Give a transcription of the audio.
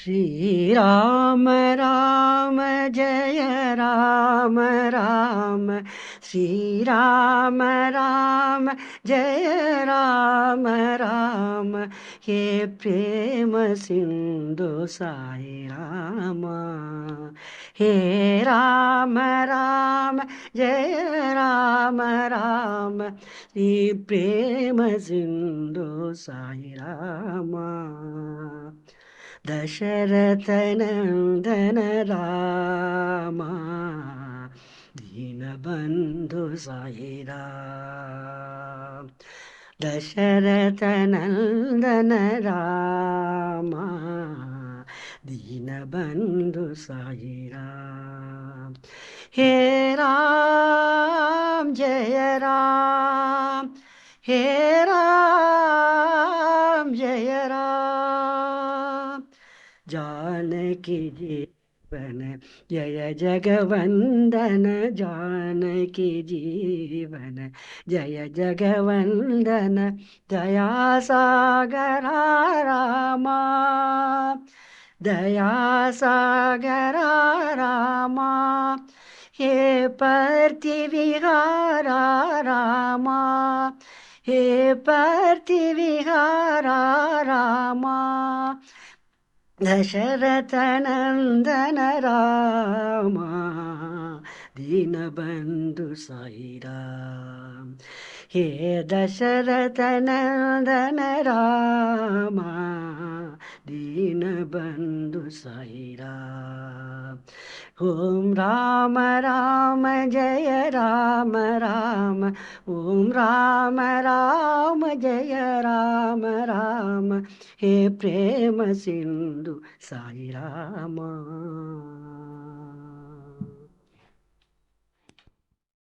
श्रीराम राम जय राम राम श्रीराम राम जय राम राम हे प्रेम सिंधु साई राम हे राम राम जय राम राम हे प्रेम सिंधु साई राम दशरथनन्दन रामा दीनबन्धु साई राम दशरथनन्दन रामा दीनबन्धु साई राम हे राम जय राम हे राम जय राम जानकी जीवन जय जगवंदन जानकी जीवन जय जगवंदन दया सागरा रामा दया सागरा रामा हे पार्थिविहारा रामा हे पार्थिविहारा रामा दशरथनन्दन रामा दीनबन्धु साई राम हे दशरथनन्दन रामा दीनबन्धु साई राम ॐ राम राम जय राम राम ॐ राम राम जय राम राम हे प्रेम सिंधु साई राम